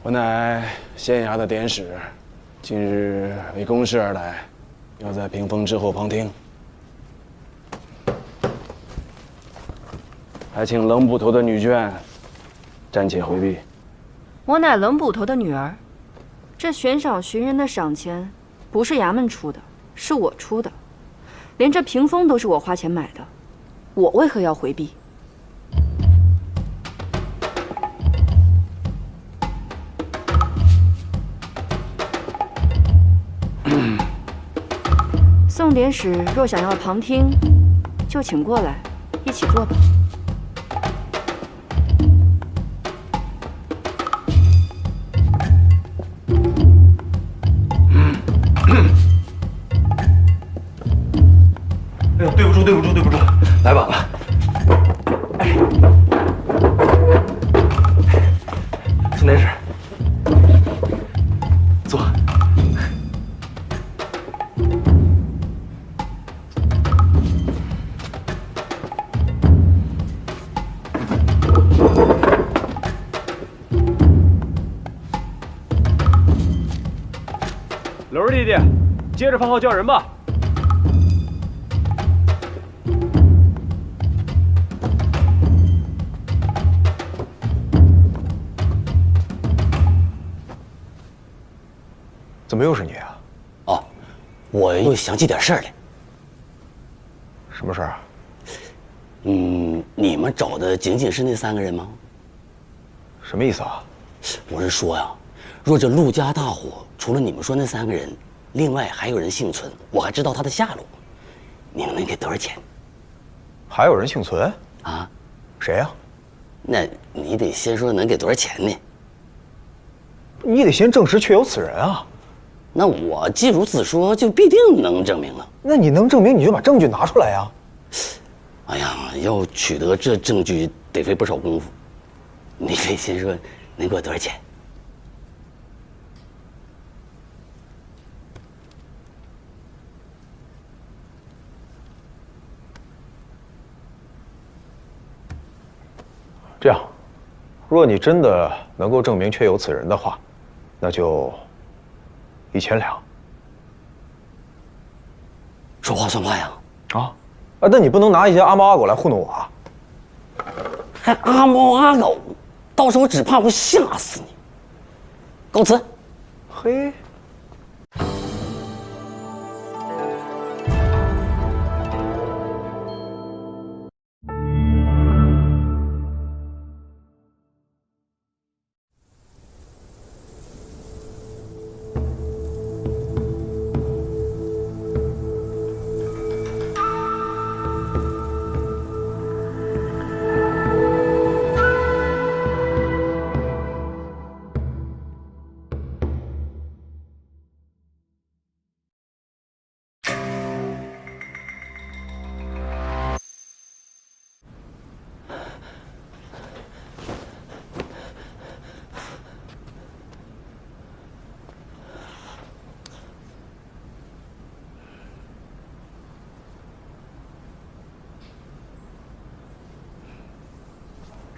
我乃县衙的典史，今日为公事而来，要在屏风之后旁听，还请冷捕头的女眷暂且回避。我乃冷捕头的女儿，这悬赏寻人的赏钱不是衙门出的，是我出的，连这屏风都是我花钱买的，我为何要回避？ 宋典史若想要旁听，就请过来，一起坐吧。哎呦，对不住，对不住，对不住，来晚了。哎，宋典史，坐。 楼儿弟弟，接着放号叫人吧。怎么又是你啊？哦，我又想起点事儿来。什么事儿啊？你们找的仅仅是那3个人吗？什么意思啊？我是说呀，若这陆家大火，除了你们说那3个人，另外还有人幸存，我还知道他的下落。你们能给多少钱？还有人幸存？啊？谁呀？那你得先说能给多少钱呢？你得先证实确有此人啊。那我既如此说，就必定能证明了。那你能证明，你就把证据拿出来呀。哎呀，要取得这证据得费不少功夫。你得先说能给我多少钱？这样，若你真的能够证明确有此人的话，那就1000两。说话算话呀！啊，那你不能拿一些阿猫阿狗来糊弄我啊！还阿猫阿狗，到时候只怕会吓死你。告辞。嘿。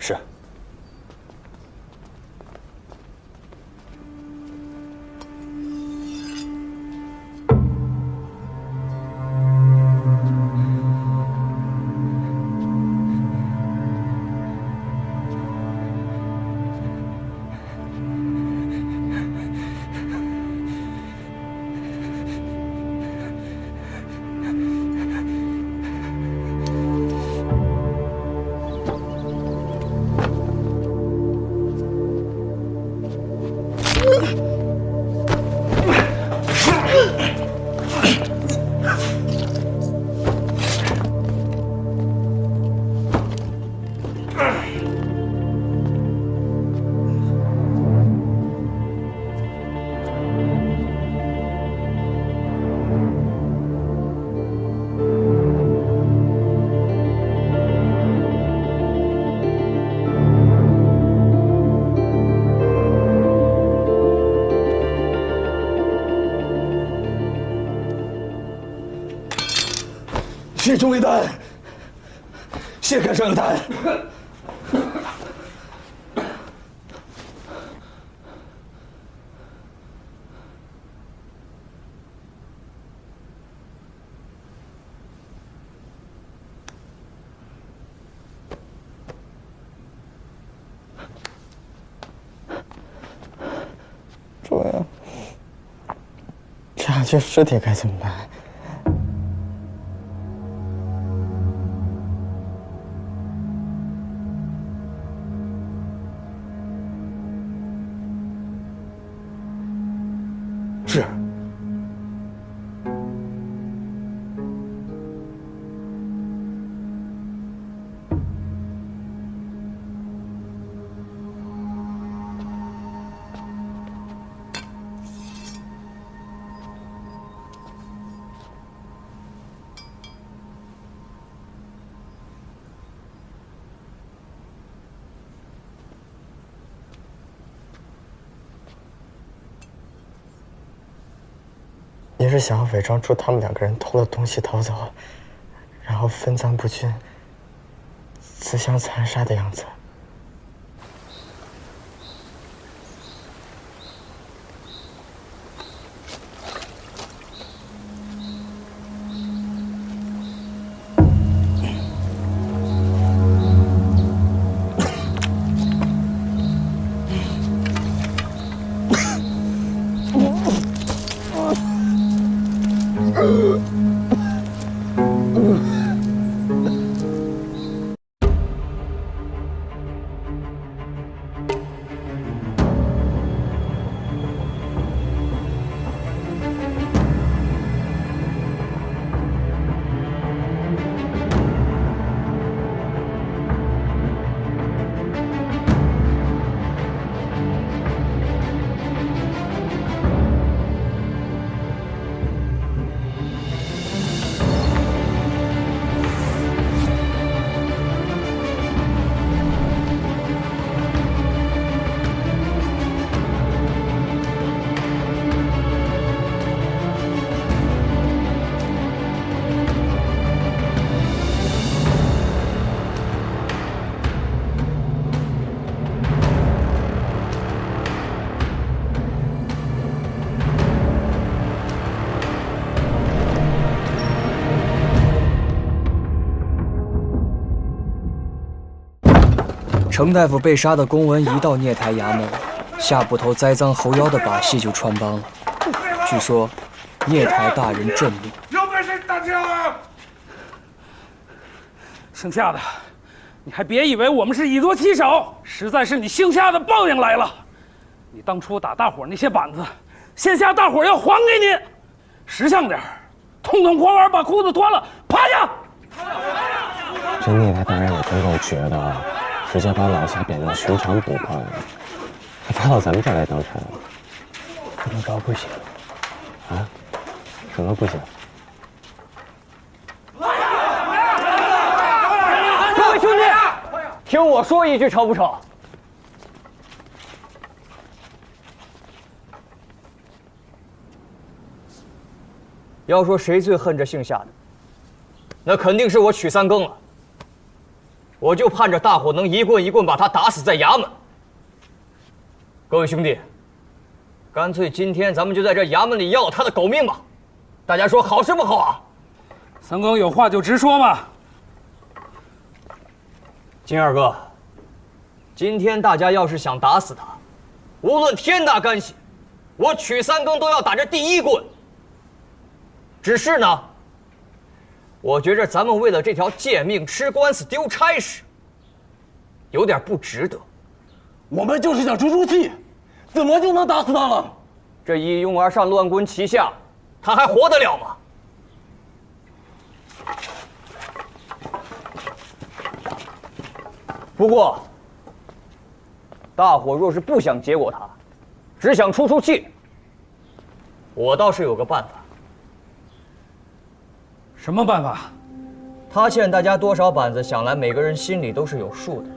是。谢中尉丹，谢开上有丹。缺尸体该怎么办？是。你是想要伪装出他们两个人偷了东西逃走，然后分赃不均、自相残杀的样子？程大夫被杀的公文一到聂台衙门，下捕头栽赃猴腰的把戏就穿帮了。据说，聂台大人震怒，有本事打架啊！姓夏的，你还别以为我们是以多欺少，实在是你姓夏的报应来了。你当初打大伙那些板子，现下大伙要还给你。识相点，痛痛快快把裤子脱了，趴下！这聂台大人也真够绝的啊！直接把老夏贬到寻常捕快了，还发到咱们这儿来当差了。这么高不行啊？什么不行？各位兄弟，听我说一句，成不成？要说谁最恨这姓夏的，那肯定是我曲三更了。我就盼着大伙能一棍一棍把他打死在衙门。各位兄弟，干脆今天咱们就在这衙门里要他的狗命吧！大家说好是不好啊？三更有话就直说嘛。金二哥，今天大家要是想打死他，无论天大干系，我曲三更都要打这第一棍。只是呢，我觉着咱们为了这条贱命吃官司丢差事，有点不值得。我们就是想出出气，怎么就能打死他了？这一拥而上乱军旗下，他还活得了吗？不过，大伙若是不想结果他，只想出出气，我倒是有个办法。什么办法？他欠大家多少板子，想来每个人心里都是有数的。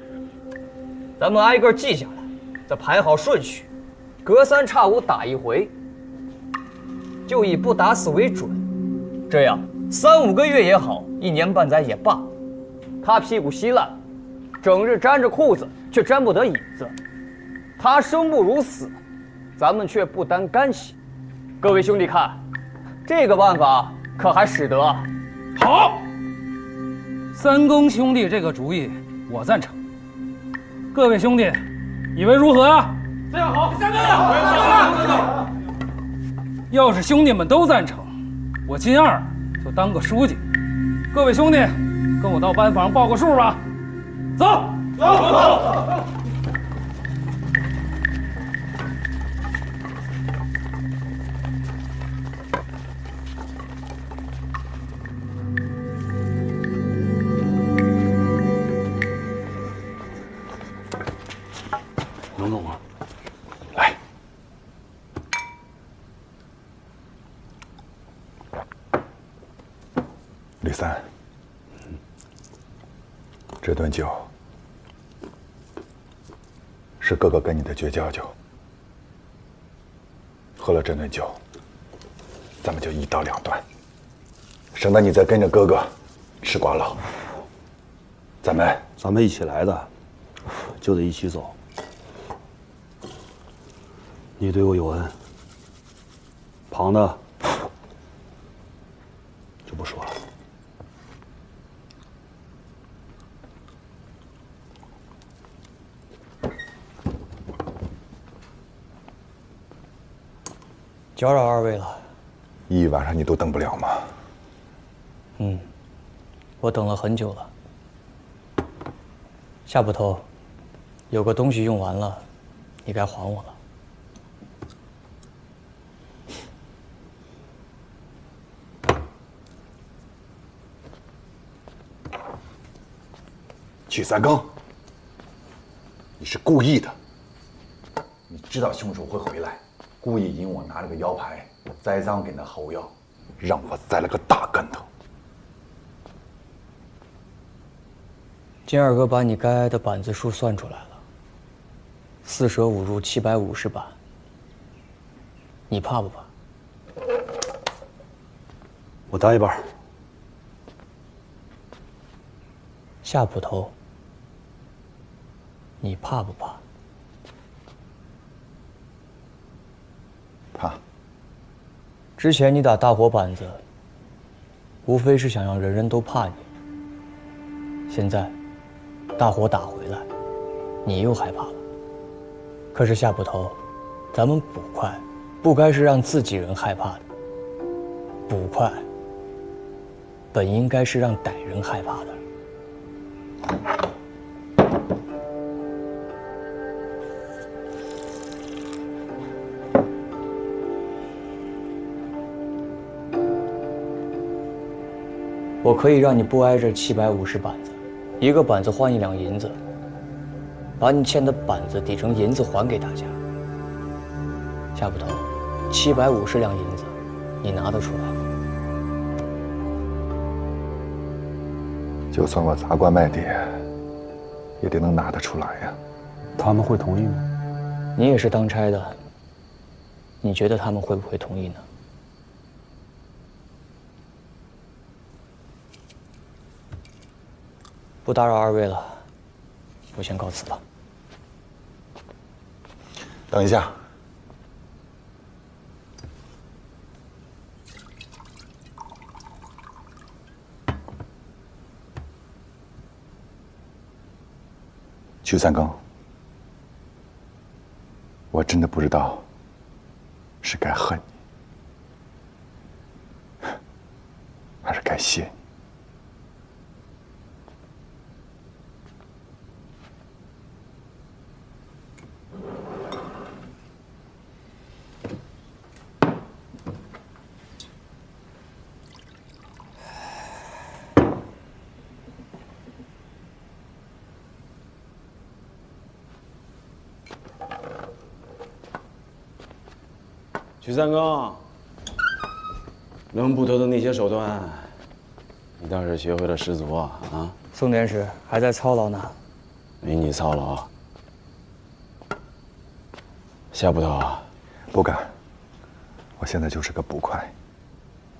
咱们挨个记下来，再排好顺序，隔三差五打一回，就以不打死为准。这样3、5个月也好，1年半载也罢，他屁股稀烂，整日沾着裤子却沾不得椅子，他生不如死，咱们却不担干系。各位兄弟看，这个办法可还使得？好，三更兄弟这个主意我赞成。各位兄弟，以为如何啊？这样好，三更。要是兄弟们都赞成，我金二就当个书记。各位兄弟，跟我到班房报个数吧。走，走。能懂吗？来，吕三，这顿酒是哥哥跟你的绝交酒。喝了这顿酒，咱们就一刀两断，省得你再跟着哥哥吃瓜老。咱们一起来的，就得一起走。你对我有恩，庞的就不说了。搅扰二位了。一晚上你都等不了吗？我等了很久了。夏捕头，有个东西用完了，你该还我了。曲三更，你是故意的。你知道凶手会回来，故意引我拿了个腰牌，栽赃给那侯耀，让我栽了个大跟头。金二哥把你该挨的板子数算出来了，4舍5入750板，你怕不怕？我担一半。夏捕头，你怕不怕？怕。之前你打大火板子，无非是想让人人都怕你。现在，大火打回来，你又害怕了。可是夏捕头，咱们捕快，不该是让自己人害怕的。捕快，本应该是让歹人害怕的。我可以让你不挨着750板子，一个板子换1两银子，把你欠的板子抵成银子还给大家。夏捕头，750两银子，你拿得出来吗？就算我砸棺卖铁，也得能拿得出来呀。他们会同意吗？你也是当差的，你觉得他们会不会同意呢？不打扰二位了，我先告辞了。等一下，曲三更，我真的不知道是该恨你，还是该谢你。曲三更，冷捕头的那些手段，你倒是学会了十足啊！啊，宋典史还在操劳呢，没你操劳。夏捕头，不敢，我现在就是个捕快。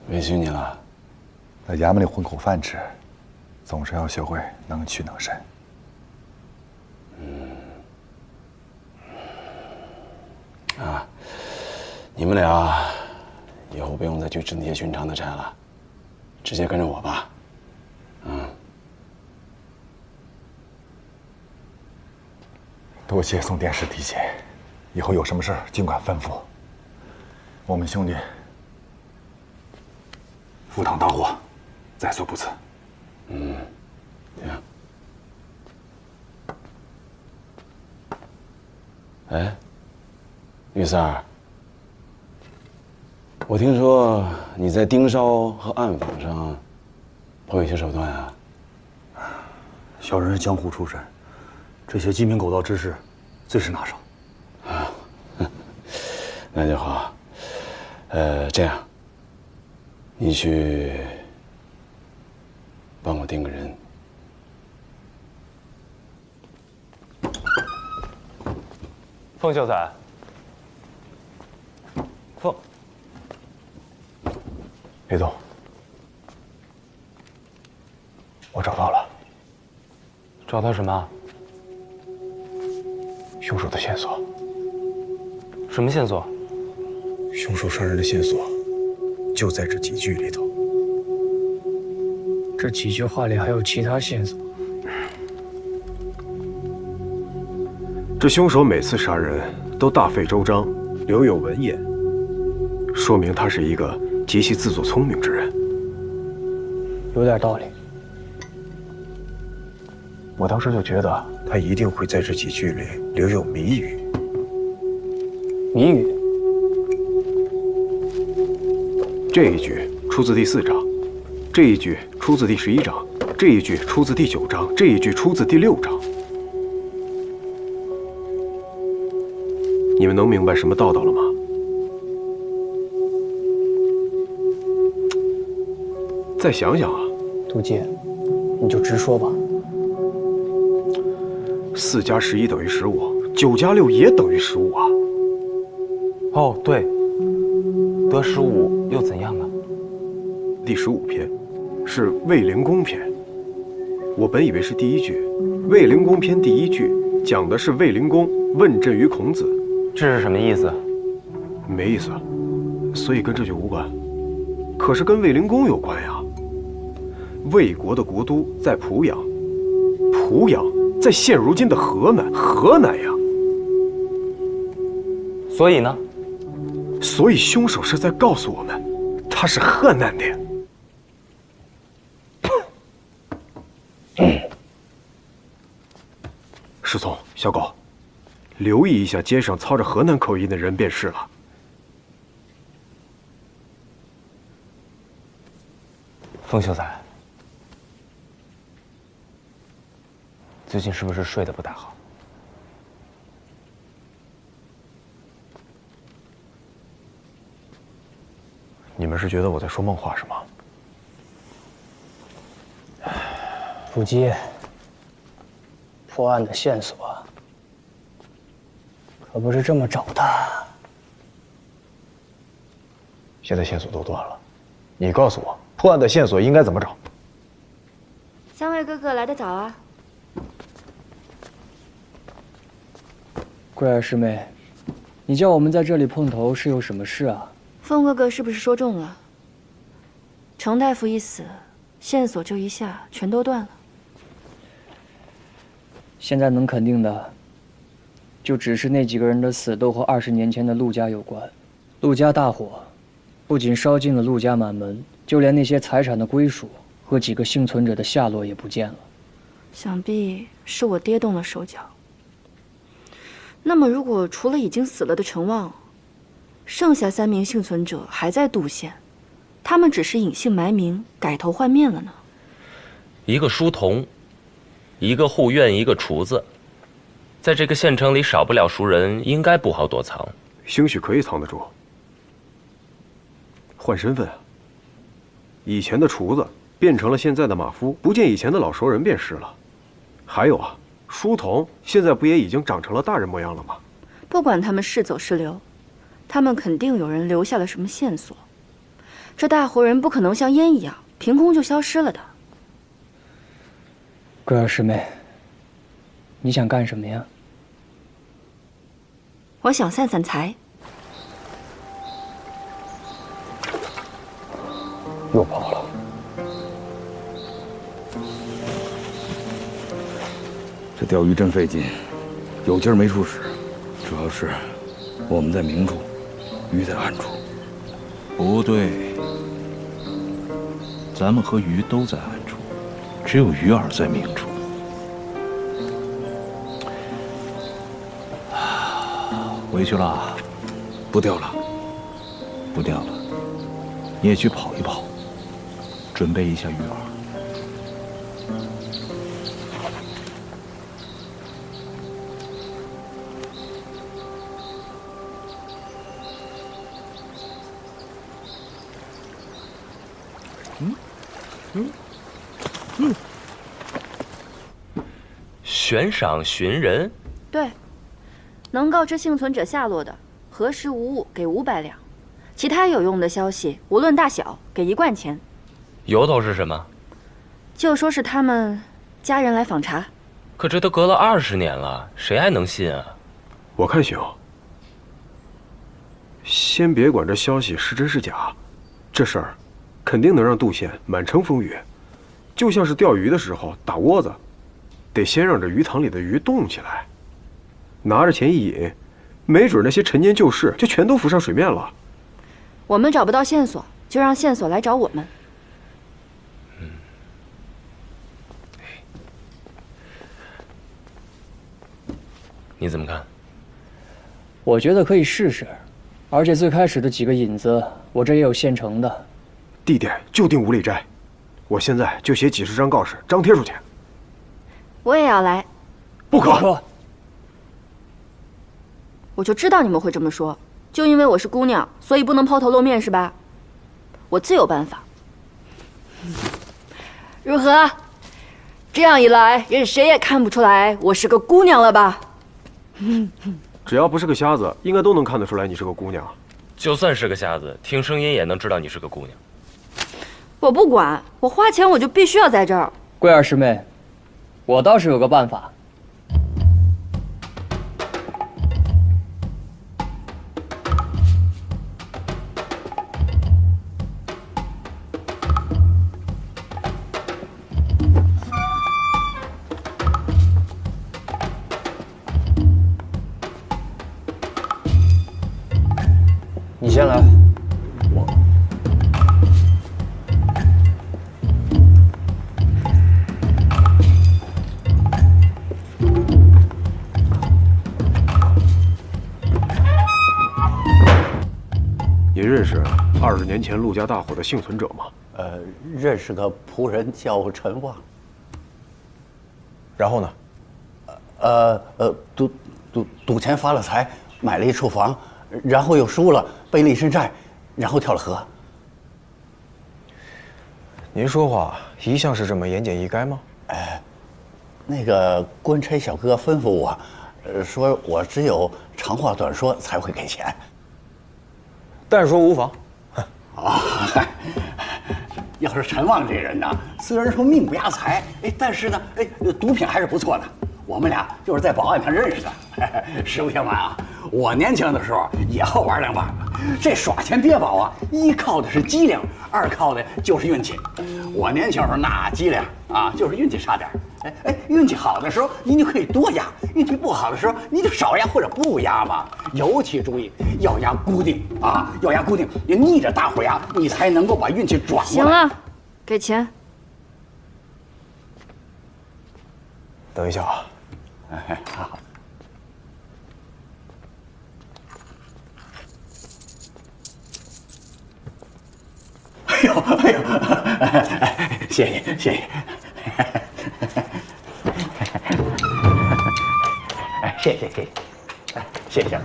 委屈你了。在衙门里混口饭吃，总是要学会能屈能伸。啊，你们俩以后不用再去支那些寻常的差了，直接跟着我吧。多谢宋典史提携，以后有什么事尽管吩咐。我们兄弟赴汤蹈火，在所不辞。嗯，行。哎，玉三儿，我听说你在盯梢和暗访上颇有些手段啊。小人是江湖出身，这些鸡鸣狗盗之事，最是拿手。啊，那就好。这样，你去帮我盯个人。凤秀才，凤，别动，我找到了。找到什么？凶手的线索。什么线索？凶手杀人的线索就在这几句里头。这几句话里还有其他线索。这凶手每次杀人都大费周章，留有文言，说明他是一个极其自作聪明之人。有点道理。我当时就觉得他一定会在这几句里留有谜语。谜语？这一句出自第4章，这一句出自第11章，这一句出自第9章，这一句出自第6章。你们能明白什么道道了吗？再想想啊，杜姐，你就直说吧。4加11等于15，9加6也等于15啊。哦，对，得15又怎样啊？第15篇是卫灵公篇，我本以为是第1句。卫灵公篇第1句讲的是卫灵公问政于孔子，这是什么意思？没意思，所以跟这句无关。可是跟卫灵公有关呀。魏国的国都在濮阳，濮阳在现如今的河南，河南呀。所以呢？所以凶手是在告诉我们，他是河南的。侍从，小狗，留意一下街上操着河南口音的人便是了。凤秀才，最近是不是睡得不大好？你们是觉得我在说梦话是吗？捕鸡，破案的线索可不是这么找的。现在线索都断了，你告诉我，破案的线索应该怎么找？三位哥哥来得早啊！桂儿师妹，你叫我们在这里碰头是有什么事啊？凤哥哥是不是说中了？程大夫一死，线索就一下全都断了。现在能肯定的，就只是那几个人的死都和20年前的陆家有关。陆家大火，不仅烧尽了陆家满门，就连那些财产的归属和几个幸存者的下落也不见了。想必是我爹动了手脚。那么，如果除了已经死了的陈旺，剩下3名幸存者还在杜县，他们只是隐姓埋名、改头换面了呢？一个书童，一个护院，一个厨子，在这个县城里少不了熟人，应该不好躲藏。兴许可以藏得住。换身份啊！以前的厨子变成了现在的马夫，不见以前的老熟人便是了。还有啊，书童现在不也已经长成了大人模样了吗？不管他们是走是留，他们肯定有人留下了什么线索。这大活人不可能像烟一样凭空就消失了的。桂儿师妹，你想干什么呀？我想散散财。又跑了。这钓鱼真费劲，有劲儿没处使。主要是我们在明处，鱼在暗处。不对，咱们和鱼都在暗处，只有鱼儿在明处。回去了，不钓了，不钓了。你也去跑一跑，准备一下鱼饵。悬赏寻人，对，能告知幸存者下落的，核实无误给500两，其他有用的消息，无论大小，给1贯钱。由头是什么？就说是他们家人来访查。可这都隔了20年了，谁还能信啊？我看行。先别管这消息是真是假，这事儿肯定能让杜县满城风雨。就像是钓鱼的时候打窝子，得先让这鱼塘里的鱼动起来，拿着钱一引，没准那些陈年旧事就全都浮上水面了。我们找不到线索，就让线索来找我们。你怎么看？我觉得可以试试，而且最开始的几个引子，我这也有现成的。地点就定五里斋，我现在就写几十张告示，张贴出去。我也要来。不可！我就知道你们会这么说，就因为我是姑娘，所以不能抛头露面是吧？我自有办法。如何？这样一来，任谁也看不出来我是个姑娘了吧？只要不是个瞎子，应该都能看得出来你是个姑娘。就算是个瞎子，听声音也能知道你是个姑娘。我不管，我花钱我就必须要在这儿。桂儿师妹，我倒是有个办法。你先来。您认识20年前陆家大火的幸存者吗？认识个仆人叫陈旺。然后呢？赌钱发了财，买了一处房，然后又输了，背了一身债，然后跳了河。您说话一向是这么言简意赅吗？那个官差小哥吩咐我，说我只有长话短说才会给钱。但说无妨。要是陈旺这人呢，虽然说命不压财，但是呢，毒品还是不错的。我们俩就是在保安上认识的。实不相瞒啊，我年轻的时候也好玩两把。这耍钱跌宝啊，一靠的是机灵，二靠的就是运气。我年轻时候那机灵啊，就是运气差点。运气好的时候您就可以多压，运气不好的时候你就少压或者不压嘛。尤其注意要压固定啊，要压固定，你逆着大伙压，你才能够把运气转过来。行了，给钱。等一下啊。好。哎呦，谢谢谢谢，谢谢谢谢。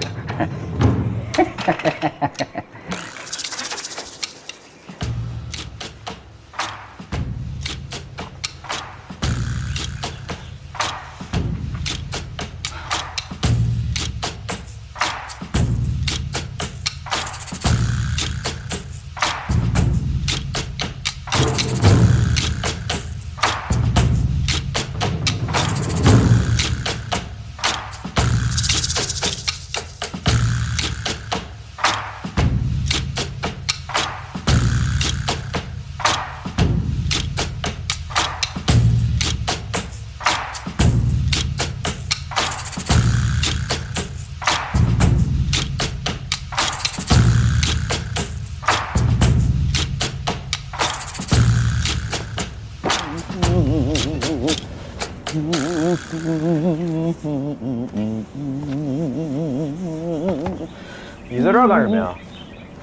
你在这儿干什么呀？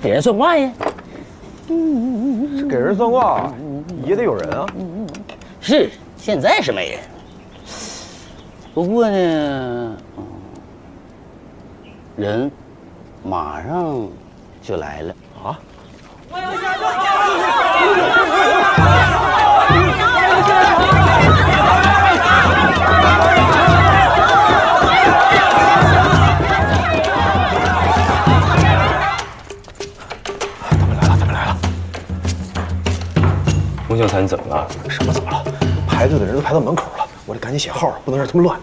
给人算卦呀。是给人算卦，也得有人啊。是，现在是没人。不过呢，人马上就来了啊！冯小才，你怎么了？什么怎么了？排队的人都排到门口了，我得赶紧写号，不能让他们乱。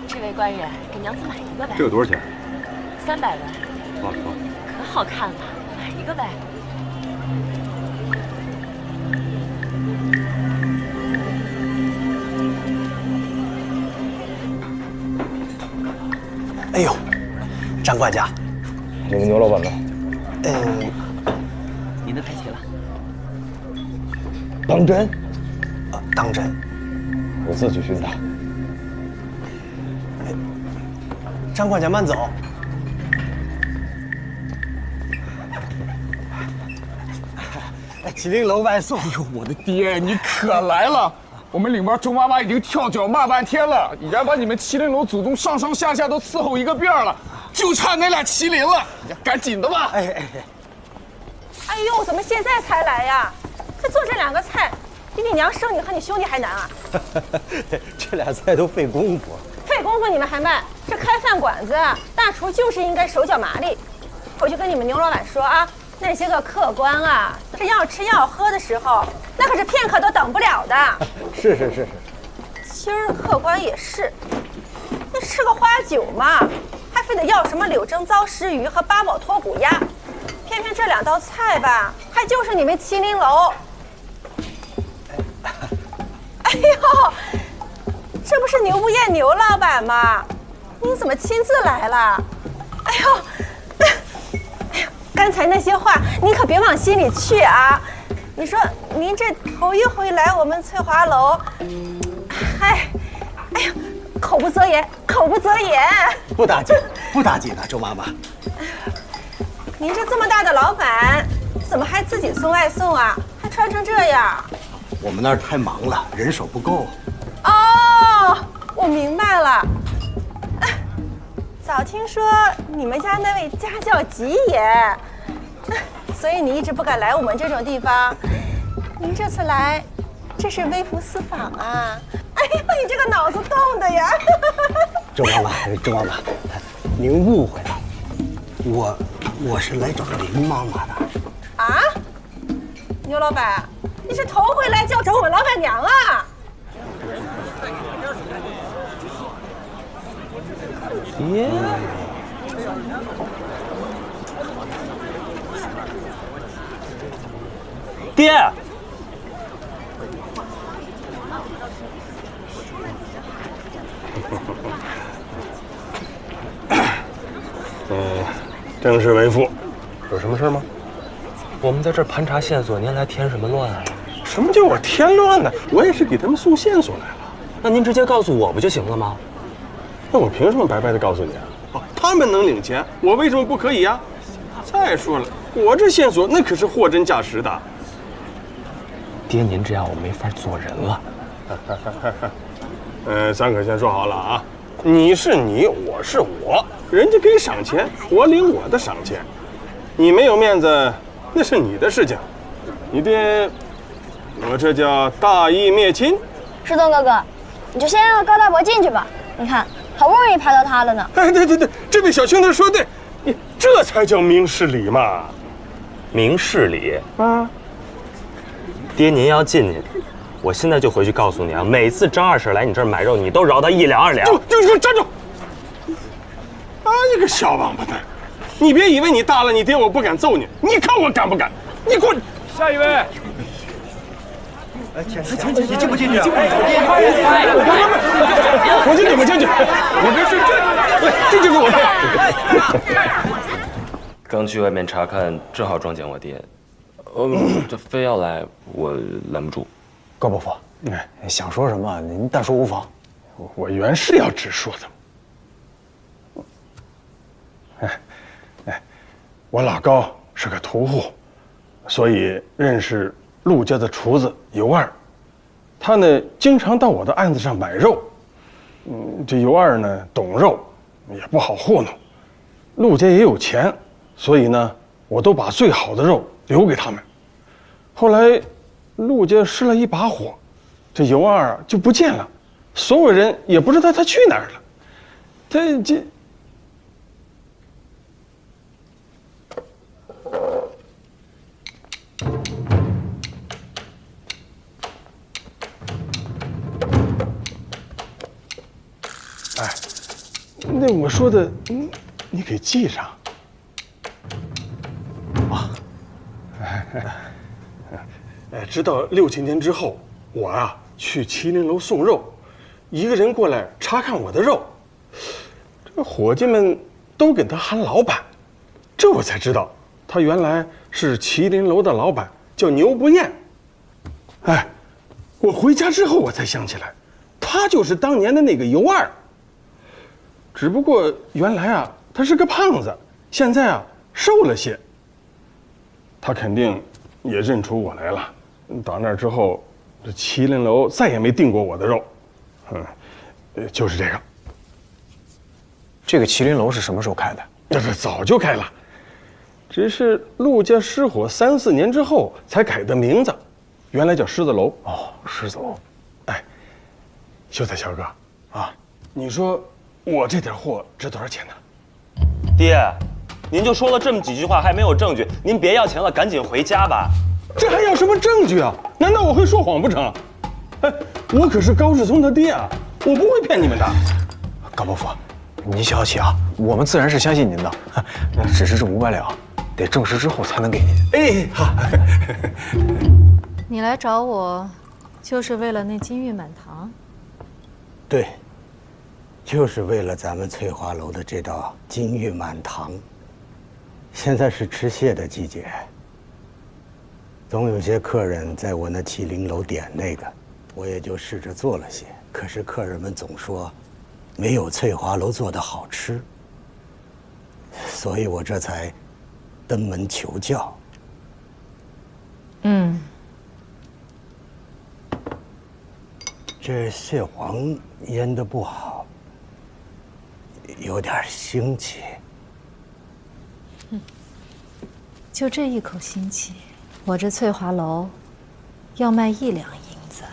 这位官人，给娘子买一个呗。这个多少钱？300文。放。可好看了，买一个呗。哎呦，张管家，你们牛老板呢？您的太齐了。当真？当真。我自去寻他。张管家慢走。麒麟楼外送。哎呦，我的爹，你可来了！我们里边周妈妈已经跳脚骂半天了，已然把你们麒麟楼祖宗上上下下都伺候一个遍了，就差那俩麒麟了，赶紧的吧！哎呦，怎么现在才来呀？这做这2个菜，比你娘生你和你兄弟还难啊！这俩菜都费功夫。费功夫你们还慢？这开饭馆子，大厨就是应该手脚麻利。回去跟你们牛老板说啊，那些个客官啊，这要吃要喝的时候，那可是片刻都等不了的。是。今儿客官也是，那吃个花酒嘛，还非得要什么柳蒸糟石鱼和八宝脱骨鸭，偏偏这2道菜吧，还就是你们麒麟楼。哎呦，这不是牛不厌牛老板吗？您怎么亲自来了？哎呦，刚才那些话您可别往心里去啊！你说您这头一回来我们翠华楼，嗨，哎呀，口不择言，口不择言。不打紧的，周妈妈。您这么大的老板，怎么还自己送外送啊？还穿成这样？我们那儿太忙了，人手不够。哦，我明白了。早听说你们家那位家教极严，所以你一直不敢来我们这种地方。您这次来，这是微服私访啊？哎呦，你这个脑子动的呀！周妈妈，您误会了，我是来找林妈妈的。啊，牛老板，你是头回来就找我们老板娘啊？爹，爹，正式为父，有什么事吗？我们在这儿盘查线索，您来添什么乱啊？什么叫我添乱呢？我也是给他们送线索来了。那您直接告诉我不就行了吗？那我凭什么白白的告诉你啊？哦，他们能领钱，我为什么不可以啊？再说了，我这线索那可是货真价实的。爹，您这样我没法做人了。咱可先说好了啊，你是你，我是我，人家给赏钱，我领我的赏钱。你没有面子，那是你的事情。你爹，我这叫大义灭亲。石东哥哥，你就先让高大伯进去吧。你看，好不容易排到他了呢。哎，对，这位小兄弟说对，你这才叫明事理嘛。明事理啊！爹，您要进去，我现在就回去告诉你啊！每次张二婶来你这儿买肉，你都饶他1两2两。就给我站住！啊，你个小王八蛋！你别以为你大了，你爹我不敢揍你，你看我敢不敢？你给我下一位。你进不进去？我进去，我进去，我这是进去给我看。刚去外面查看，正好撞见我爹。这非要来，我拦不住。高伯父，想说什么您但说无妨。我原是要直说的。我老高是个屠户，所以认识陆家的厨子尤二。他呢，经常到我的案子上买肉。这尤二呢，懂肉，也不好糊弄。陆家也有钱，所以呢，我都把最好的肉留给他们。后来，陆家失了一把火，这尤二就不见了，所有人也不知道他去哪儿了。他这。那我说的，你给记上。啊，直到6、7年之后，我啊去麒麟楼送肉，一个人过来查看我的肉，这个伙计们都给他喊老板，这我才知道，他原来是麒麟楼的老板，叫牛不厌。我回家之后我才想起来，他就是当年的那个尤二。只不过原来啊，他是个胖子，现在啊瘦了些。他肯定也认出我来了。打那之后，这麒麟楼再也没订过我的肉。就是这个。这个麒麟楼是什么时候开的？这早就开了，只是陆家失火3、4年之后才改的名字，原来叫狮子楼。哦，狮子楼。秀才小哥啊，你说。我这点货值多少钱呢？爹，您就说了这么几句话，还没有证据，您别要钱了，赶紧回家吧。这还要什么证据啊？难道我会说谎不成？我可是高世聪他爹啊，我不会骗你们的。高伯父，您消气啊，我们自然是相信您的，只是这500两得证实之后才能给您。好。你来找我，就是为了那金玉满堂？对。就是为了咱们翠华楼的这道金玉满堂。现在是吃蟹的季节，总有些客人在我那麒麟楼点那个，我也就试着做了些。可是客人们总说，没有翠华楼做的好吃，所以我这才登门求教。这蟹黄腌得不好。有点腥气。就这一口腥气，我这翠华楼要卖1两银子。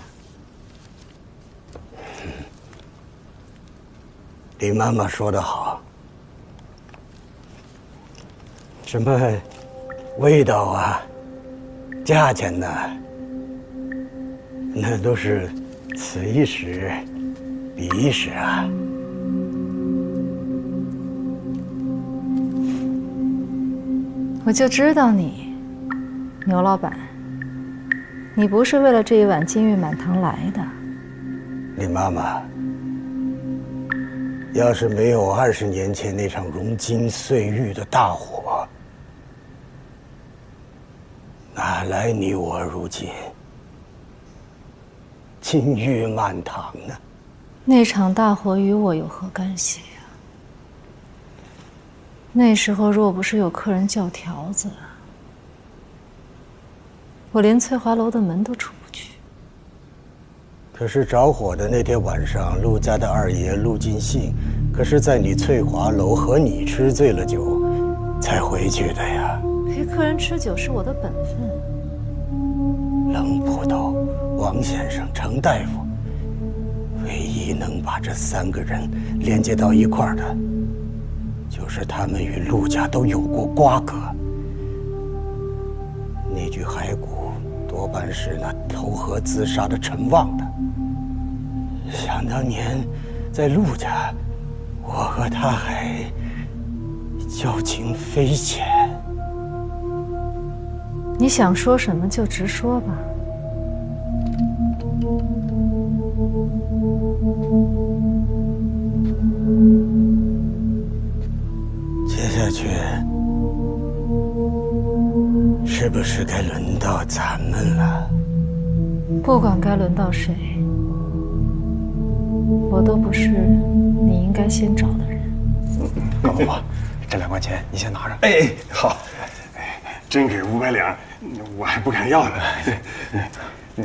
李妈妈说得好，什么味道啊、价钱呢，那都是此一时彼一时啊。我就知道你，牛老板，你不是为了这一碗金玉满堂来的。李妈妈，要是没有20年前那场荣金岁玉的大火，哪来你我如今金玉满堂呢？那场大火与我有何干系啊？那时候若不是有客人叫条子，我连翠华楼的门都出不去。可是着火的那天晚上，陆家的二爷陆金信，可是在你翠华楼和你吃醉了酒，才回去的呀。陪客人吃酒是我的本分。冷捕头、王先生、程大夫，唯一能把这3个人连接到一块儿的，就是他们与陆家都有过瓜葛。那具骸骨多半是那投河自杀的陈旺的。想当年，在陆家，我和他还交情匪浅。你想说什么就直说吧。接下去是不是该轮到咱们了？不管该轮到谁，我都不是你应该先找的人。高老婆，这2块钱你先拿着。哎，好。真给500两，我还不敢要呢。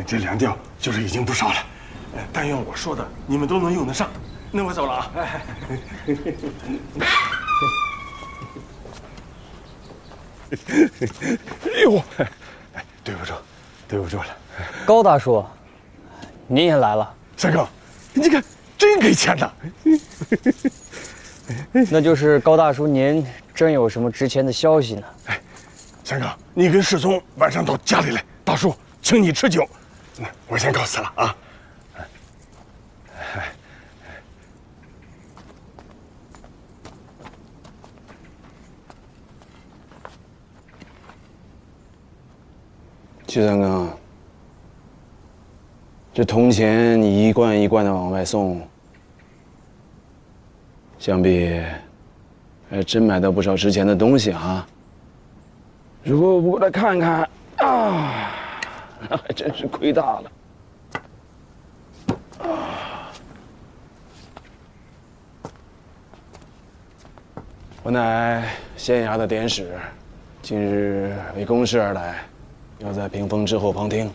这2吊就是已经不少了。但愿我说的你们都能用得上。那我走了啊。哎呦，对不住，对不住了。高大叔，您也来了。三哥，你看真给钱呐！那就是高大叔您真有什么值钱的消息呢？三哥，你跟世宗晚上到家里来，大叔请你吃酒。我先告辞了啊。徐三哥，这铜钱你一罐一罐的往外送，想必还真买到不少值钱的东西啊。如果我不过来看看啊，那还真是亏大了。我乃县衙的典史，今日为公事而来，要在屏风之后旁听，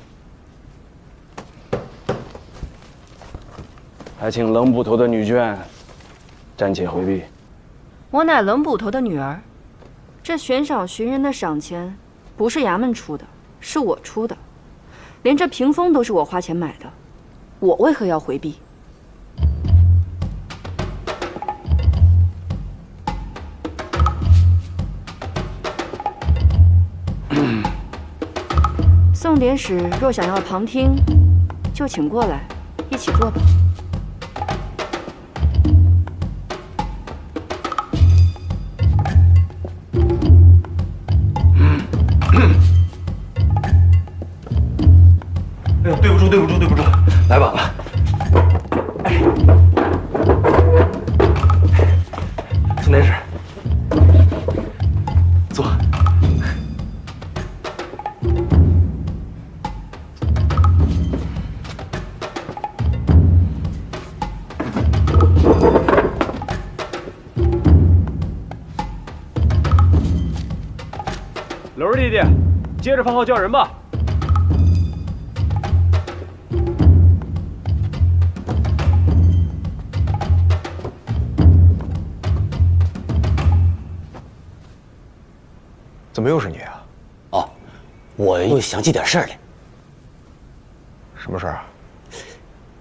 还请冷捕头的女眷暂且回避。我乃冷捕头的女儿。这悬赏寻人的赏钱，不是衙门出的，是我出的，连这屏风都是我花钱买的，我为何要回避？宋典史若想要旁听，就请过来，一起坐吧。哎呦，对不住，对不住，对不住，来晚了。哎，宋典史，坐。刘弟弟，接着放号叫人吧。怎么又是你啊？哦，我又想起点事儿来。什么事儿啊？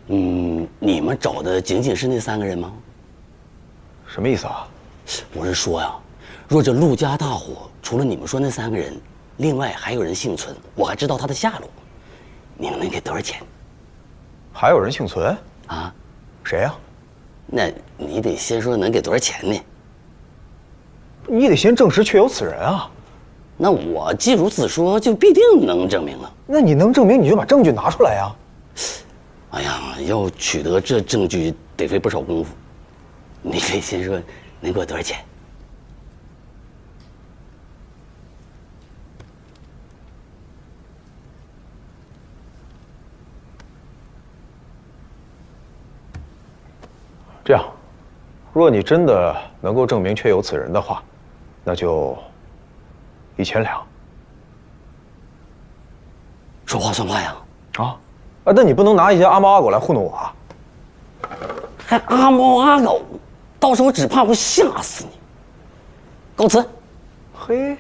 你们找的仅仅是那3个人吗？什么意思啊？我是说呀，若这陆家大火，除了你们说那3个人，另外还有人幸存，我还知道他的下落。你们能给多少钱？还有人幸存？啊？谁呀？那你得先说能给多少钱呢？你得先证实确有此人啊。那我既如此说，就必定能证明了。那你能证明，你就把证据拿出来呀。哎呀，要取得这证据得费不少功夫。你得先说能给我多少钱？这样，若你真的能够证明确有此人的话，那就1000两。说话算话呀！啊，那你不能拿一些阿猫阿狗来糊弄我啊！还阿猫阿狗，到时候只怕会吓死你。告辞。嘿，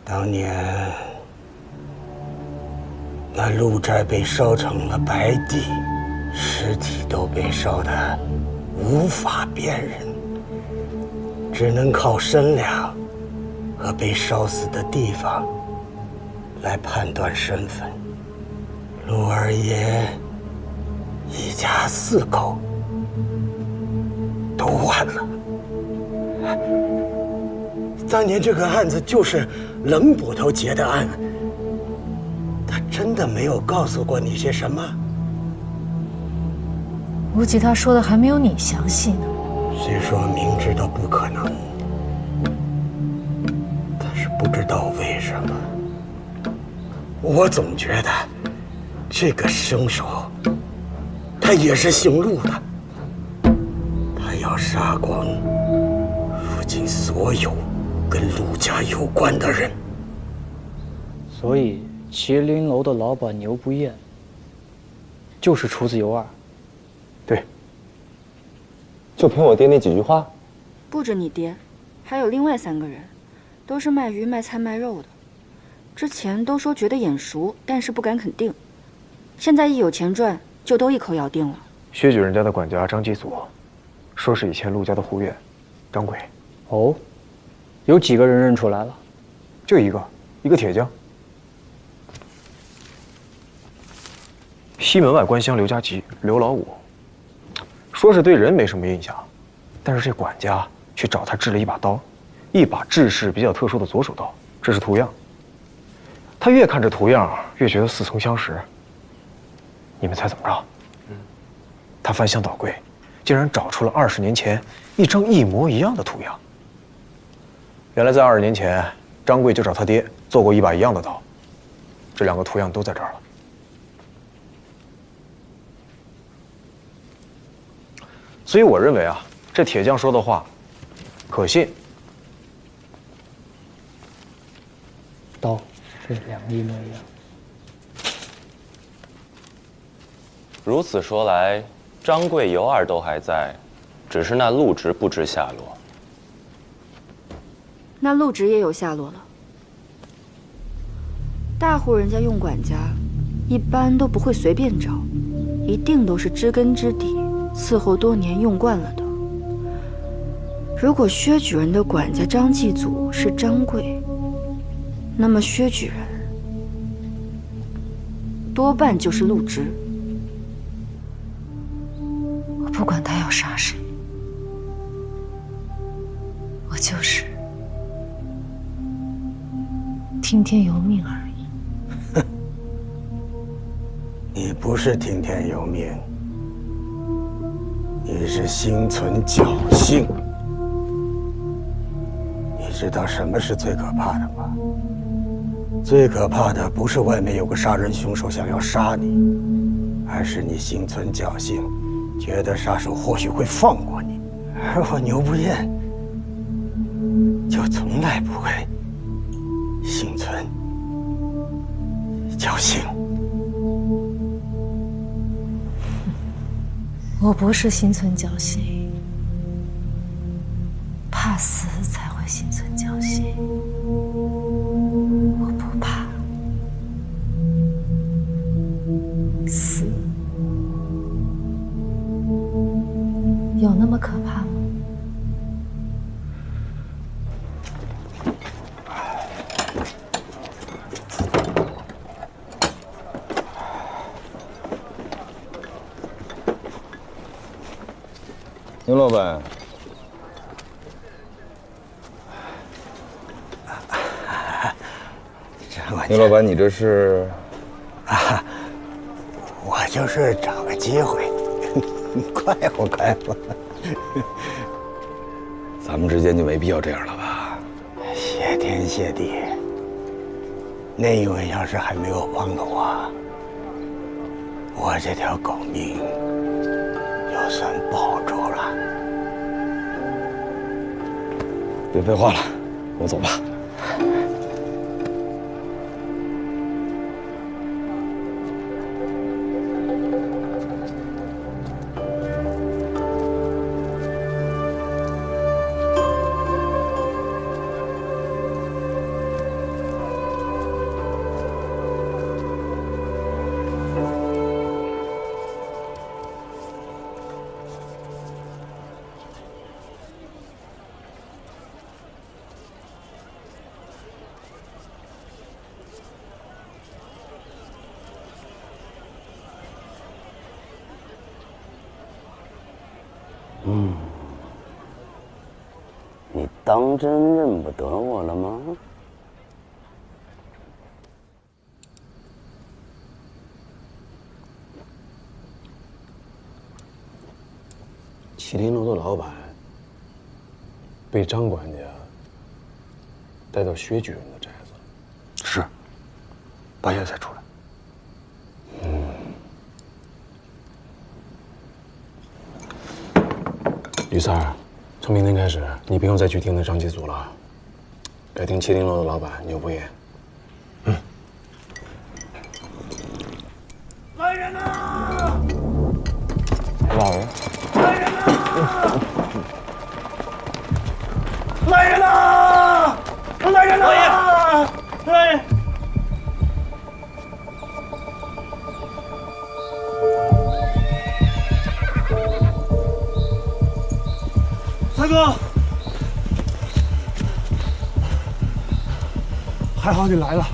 当年那鹿寨被烧成了白地，尸体都被烧得无法辨认，只能靠身量和被烧死的地方来判断身份。陆二爷一家4口都完了。当年这个案子就是冷捕头结的案，他真的没有告诉过你些什么？估计他说的还没有你详细呢。虽说明知道不可能，但是不知道为什么我总觉得这个凶手，他也是姓陆的，他要杀光附近所有跟陆家有关的人。所以麒麟楼的老板牛不厌就是厨子尤二。对，就凭我爹那几句话？不止你爹，还有另外3个人，都是卖鱼、卖菜、卖肉的。之前都说觉得眼熟，但是不敢肯定。现在一有钱赚，就都一口咬定了。薛举人家的管家张继祖，说是以前陆家的护院，张贵。哦，有几个人认出来了？就一个铁匠。西门外官乡刘家集刘老五，说是对人没什么印象，但是这管家却找他制了一把刀，一把制式比较特殊的左手刀，这是图样。他越看这图样，越觉得似曾相识。你们猜怎么着？他翻箱倒柜，竟然找出了20年前一张一模一样的图样。原来在20年前，张贵就找他爹做过一把一样的刀，这2个图样都在这儿了。所以我认为啊，这铁匠说的话可信。刀这2个一模一样。如此说来，张贵、尤二都还在，只是那陆直不知下落。那陆直也有下落了。大户人家用管家，一般都不会随便找，一定都是知根知底，伺候多年用惯了的。如果薛举人的管家张继祖是张贵，那么薛举人多半就是陆直。我不管他要杀谁，我就是听天由命而已。你不是听天由命，你是心存侥幸。你知道什么是最可怕的吗？最可怕的不是外面有个杀人凶手想要杀你，而是你心存侥幸，觉得杀手或许会放过你。而我牛不厌就从来不会心存侥幸。我不是心存侥幸，怕死才会心存侥幸。我不怕死，有那么可怕吗？牛老板，牛老板，你这是？啊，我就是找个机会，快活快活。咱们之间就没必要这样了吧？谢天谢地，那一位要是还没有帮了我这条狗命就算保住了。别废话了，我走吧。你当真认不得我了吗？麒麟楼的老板被张管家带到薛举人的宅子。是。半夜才出来。吕三儿，从明天开始，你不用再去听那张继祖了，改听麒麟楼的老板牛不夜。来人呐！老爷，来人呐！来人呐！老爷，来！三哥，还好你来了。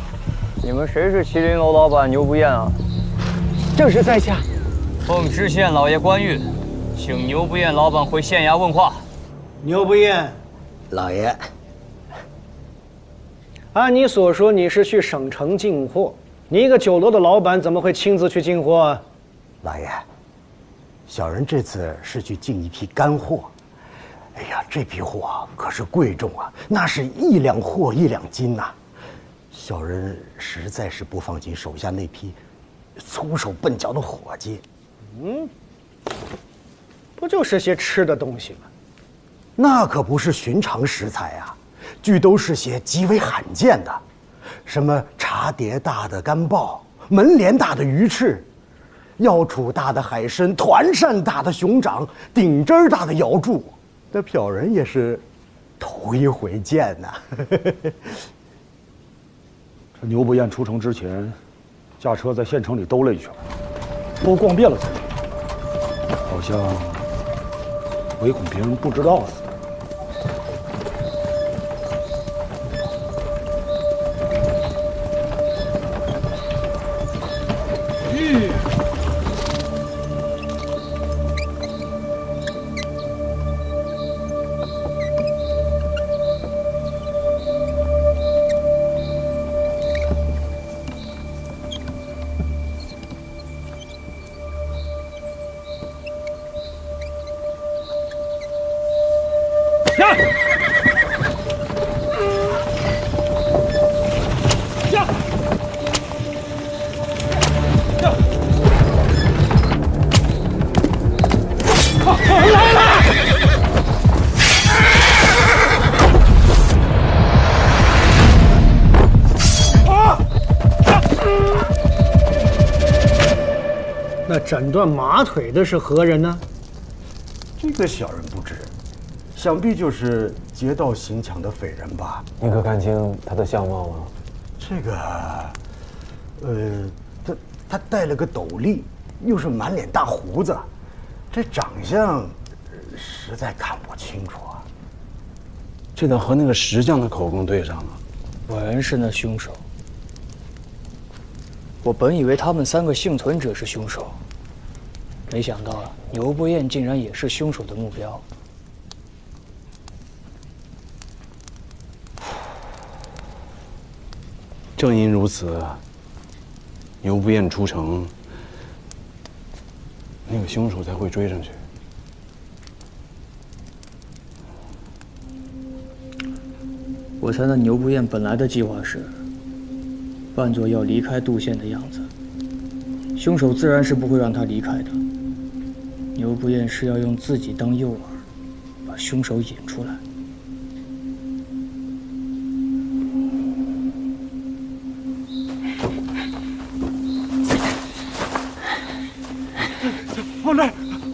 你们谁是麒麟楼老板牛不厌啊？正是在下。奉知县老爷官谕，请牛不厌老板回县衙问话。牛不厌，老爷，按你所说，你是去省城进货。你一个酒楼的老板，怎么会亲自去进货啊？老爷，小人这次是去进一批干货。哎呀，这批货可是贵重啊，那是1两货1两金呐。小人实在是不放心手下那批粗手笨脚的伙计。不就是些吃的东西吗？那可不是寻常食材啊，俱都是些极为罕见的，什么茶碟大的干鲍，门帘大的鱼翅，腰杵大的海参，团扇大的熊掌，顶针大的瑶柱。那瞟人也是头一回见呐。这牛不厌出城之前，驾车在县城里兜了一圈，都逛遍了才来，好像唯恐别人不知道似的。那斩断马腿的是何人呢？这个小人不知，想必就是劫道行抢的匪人吧。你可看清他的相貌吗？这个，他戴了个斗笠，又是满脸大胡子，这长相实在看不清楚啊。这倒和那个石匠的口供对上了。果然是那凶手。我本以为他们3个幸存者是凶手，没想到牛不厌竟然也是凶手的目标。正因如此，牛不厌出城，那个凶手才会追上去。我猜那牛不厌本来的计划是扮作要离开杜县的样子，凶手自然是不会让他离开的。牛不厌是要用自己当诱饵，把凶手引出来。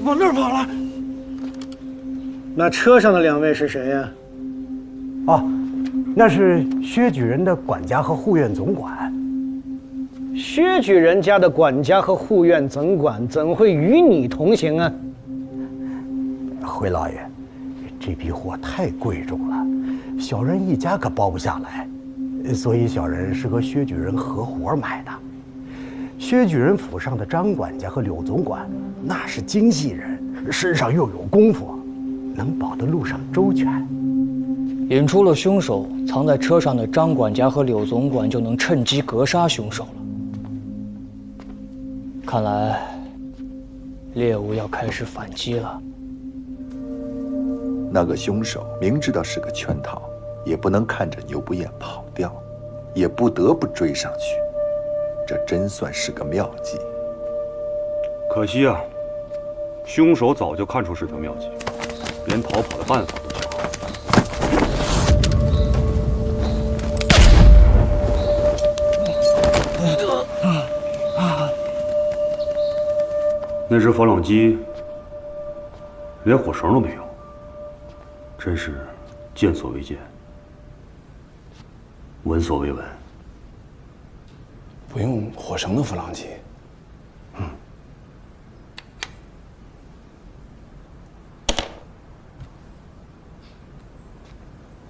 往那儿跑了。那车上的2位是谁呀？那是薛举人的管家和护院总管。薛举人家的管家和护院总管怎会与你同行啊？回老爷，这批货太贵重了，小人一家可包不下来，所以小人是和薛举人合伙买的。薛举人府上的张管家和柳总管，那是精细人，身上又有功夫，能保得路上周全。引出了凶手，藏在车上的张管家和柳总管就能趁机格杀凶手了。看来，猎物要开始反击了。那个凶手明知道是个圈套，也不能看着牛不厌跑掉，也不得不追上去。这真算是个妙计。可惜啊，凶手早就看出是条妙计，连逃跑的办法都想好了。那只佛朗机连火绳都没有，真是见所未见，闻所未闻。不用火绳的佛朗机。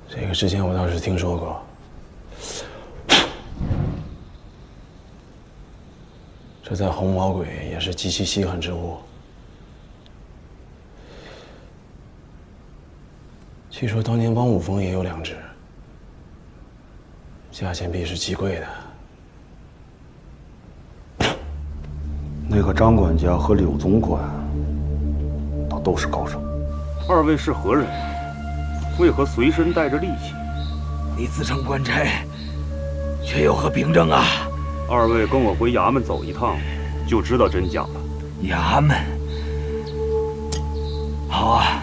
这个之前我倒是听说过。这在红毛鬼也是极其稀罕之物。据说当年汪武峰也有2只，价钱必是极贵的。那个张管家和柳总管，倒都是高手。二位是何人？为何随身带着利器？你自称官差，却有何凭证啊？二位跟我回衙门走一趟，就知道真假了。衙门，好啊。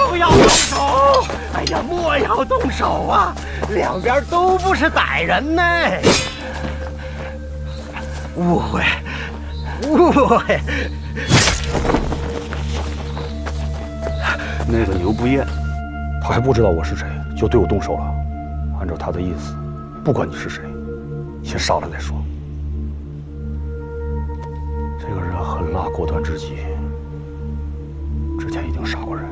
不要动手！哎呀，莫要动手啊！两边都不是歹人呢。误会，误会。那个牛不厌，他还不知道我是谁，就对我动手了。按照他的意思，不管你是谁，先杀了再说。这个人狠辣果断至极，之前一定杀过人。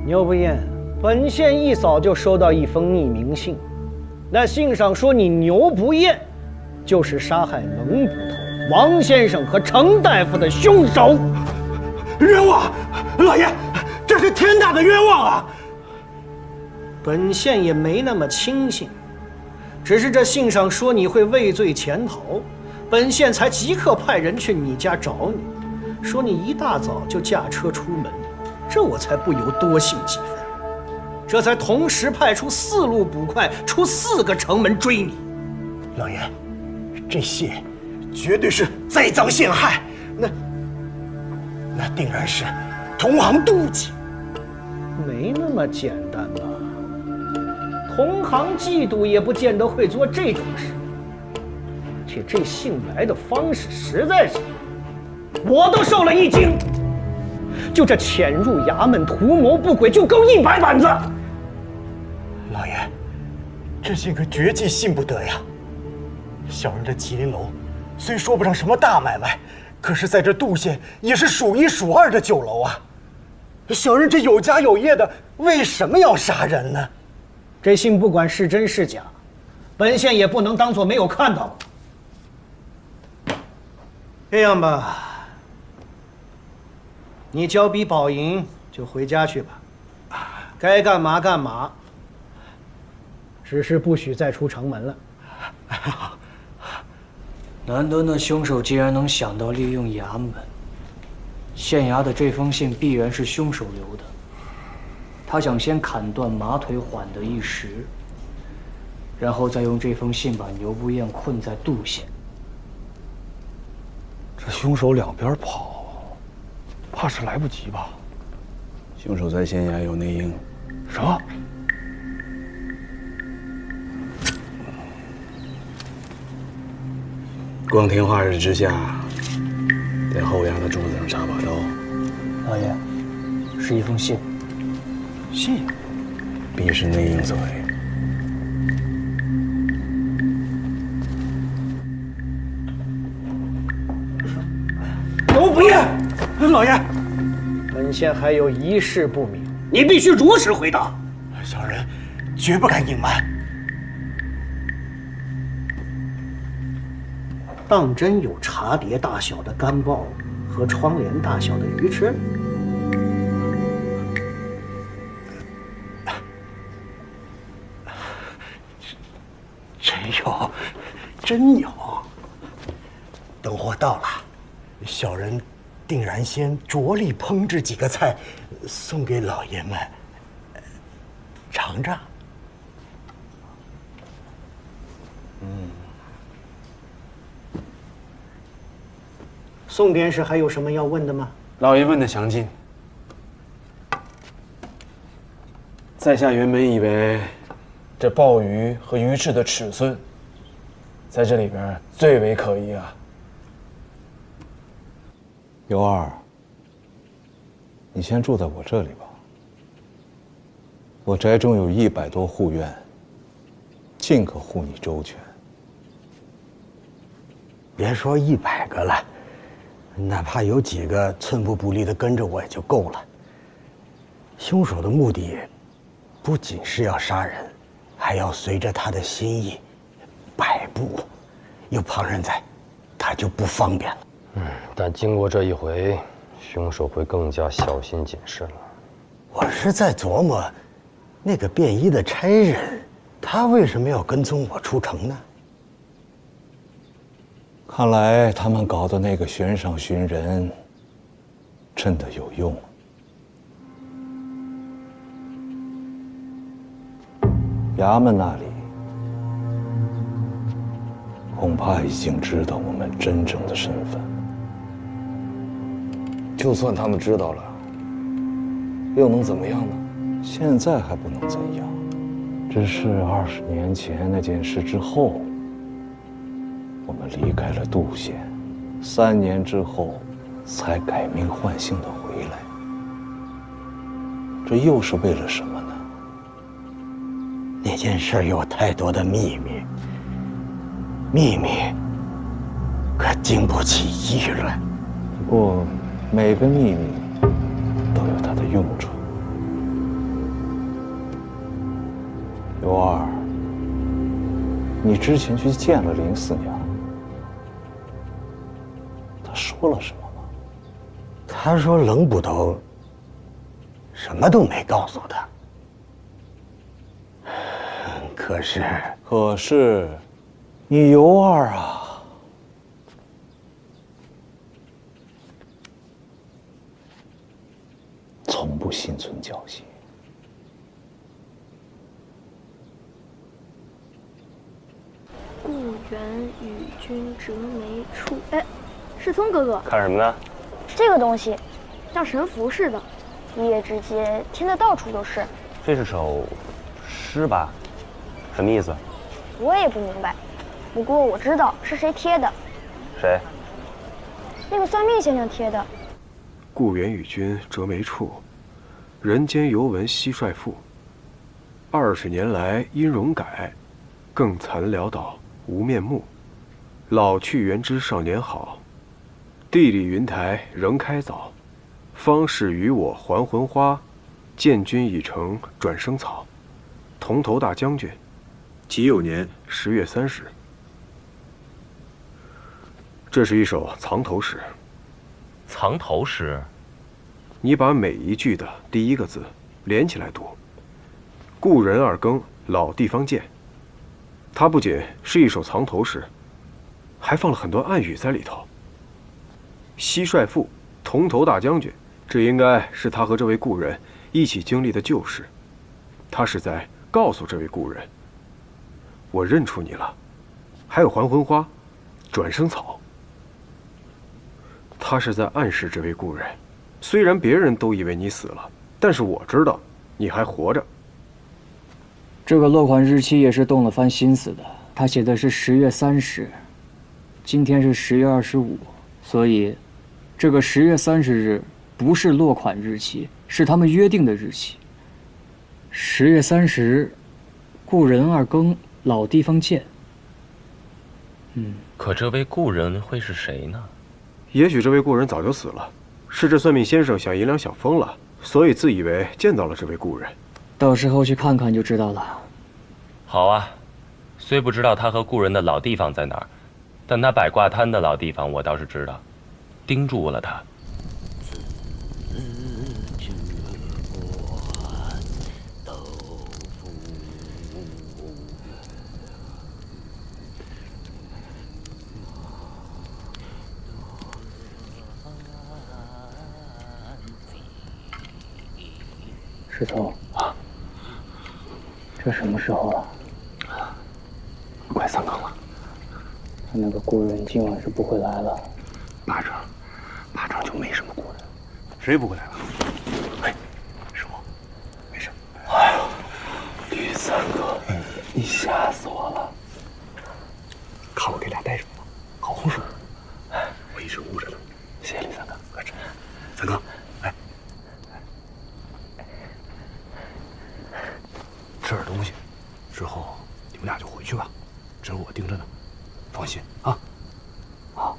牛不厌，本县一早就收到一封匿名信，那信上说你牛不厌就是杀害冷捕头王先生和程大夫的凶手。冤枉！老爷，这是天大的冤枉啊！本县也没那么轻信，只是这信上说你会畏罪潜逃，本县才即刻派人去你家找你，说你一大早就驾车出门，这我才不由多信几分，这才同时派出4路捕快出4个城门追你。老爷，这信绝对是栽赃陷害，那定然是同行妒忌。没那么简单吧？同行嫉妒也不见得会做这种事，且这信来的方式实在是，我都受了一惊。就这潜入衙门图谋不轨，就够100板子。老爷，这信可绝技信不得呀！小人这麒麟楼虽说不上什么大买卖，可是在这杜县也是数1数2的酒楼啊。小人这有家有业的，为什么要杀人呢？这信不管是真是假，本县也不能当作没有看到。这样吧，你交笔保银就回家去吧，该干嘛干嘛，只是不许再出城门了。难得那凶手竟然能想到利用衙门，县衙的这封信必然是凶手留的。他想先砍断马腿，缓得一时，然后再用这封信把牛不厌困在杜县。这凶手两边跑，怕是来不及吧？凶手在县衙有内应。什么？光天化日之下，在后衙的桌子上插把刀。老爷，是一封信。信，必是内应所为。牛不厌，老爷，本县还有一事不明，你必须如实回答。小人绝不敢隐瞒。当真有茶碟大小的干鲍和窗帘大小的鱼翅？真有。等货到了，小人定然先着力烹制几个菜，送给老爷们尝尝。宋典史还有什么要问的吗？老爷问的详尽。在下原本以为，这鲍鱼和鱼翅的尺寸，在这里边最为可疑啊。尤二，你先住在我这里吧。我宅中有100多户院，尽可护你周全。别说100个了，哪怕有几个寸步不离的跟着我也就够了。凶手的目的，不仅是要杀人，还要随着他的心意摆布。有旁人在，他就不方便了。但经过这一回，凶手会更加小心谨慎了。我是在琢磨，那个便衣的差人，他为什么要跟踪我出城呢？看来他们搞的那个悬赏寻人，真的有用。衙门那里恐怕已经知道我们真正的身份。就算他们知道了，又能怎么样呢？现在还不能怎样，只是20年前那件事之后，我们离开了杜县，3年之后才改名换姓的回来。这又是为了什么呢？那件事有太多的秘密，秘密可经不起议论。不过，每个秘密都有它的用处。尤二，你之前去见了林四娘，她说了什么吗？她说冷捕头什么都没告诉她。可是，你尤二啊，从不心存侥幸。故园与君折梅处。哎，世聪哥哥，看什么呢？这个东西像神符似的，一夜之间贴得到处都是。这是首诗吧？什么意思？我也不明白，不过我知道是谁贴的。谁？那个算命先生贴的。故园与君折梅处，人间犹闻蟋蟀妇。20年来音容改，更残潦倒无面目。老去元知少年好，地里云台仍开早。方是与我还魂花，见君已成转生草。铜头大将军，己酉年10月30。这是一首藏头诗。藏头诗？你把每一句的第一个字连起来读。故人二更，老地方见。它不仅是一首藏头诗，还放了很多暗语在里头。蟋蟀妇，铜头大将军，这应该是他和这位故人一起经历的旧事。他是在告诉这位故人，我认出你了。还有还魂花，转生草。他是在暗示这位故人，虽然别人都以为你死了，但是我知道你还活着。这个落款日期也是动了番心思的，他写的是10月30，今天是10月25，所以这个10月30日不是落款日期，是他们约定的日期。10月30，故人二更，老地方见。可这位故人会是谁呢？也许这位故人早就死了，是这算命先生想银两想疯了，所以自以为见到了这位故人。到时候去看看就知道了。好啊，虽不知道他和故人的老地方在哪儿，但他摆挂摊的老地方我倒是知道，盯住了他。世聪啊，这什么时候了？快3更了。他那个故人今晚是不会来了。马着，什么过来？谁不会来了？嘿，是我，没事。哎呦，吕三哥，你吓死我了！看我给俩带什么了？好红薯，我一直捂着呢。谢谢吕三哥，快吃。三哥，来，吃点东西，之后你们俩就回去吧，这我盯着呢，放心啊。好。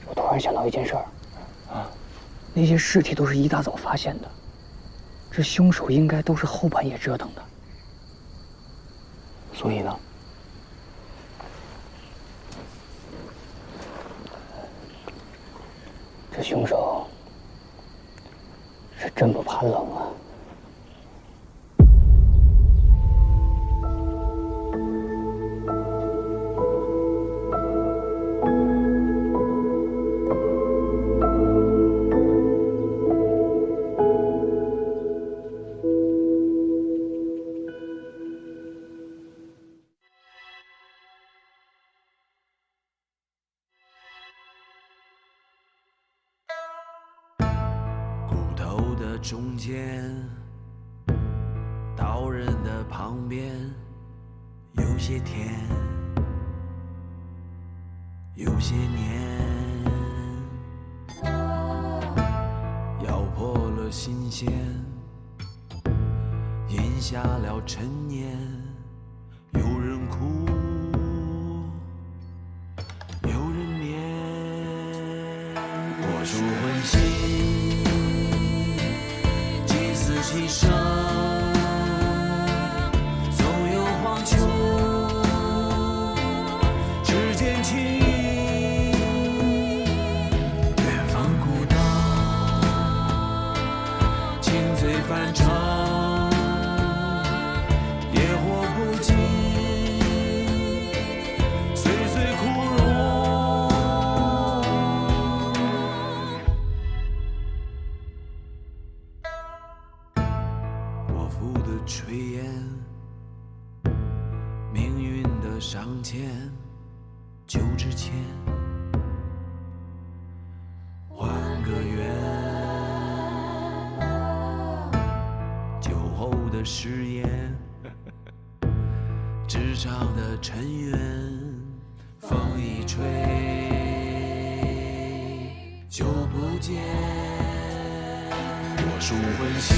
我突然想到一件事儿，那些尸体都是一大早发现的，这凶手应该都是后半夜折腾的。所以呢，这凶手是真不怕冷啊。中间，刀刃的旁边，有些甜，有些黏，咬破了新鲜，咽下了陈年。有人哭，有人眠，我属魂心。其生总有黄秋，指尖轻盈，远方古道，情醉凡尘，野火不尽，岁岁枯荣。炊烟，命运的上签，酒之前，还个愿。酒后的誓言，纸上的尘缘，风一吹，就不见。我属魂心。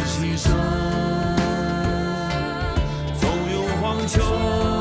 牺牲，总有黄秋。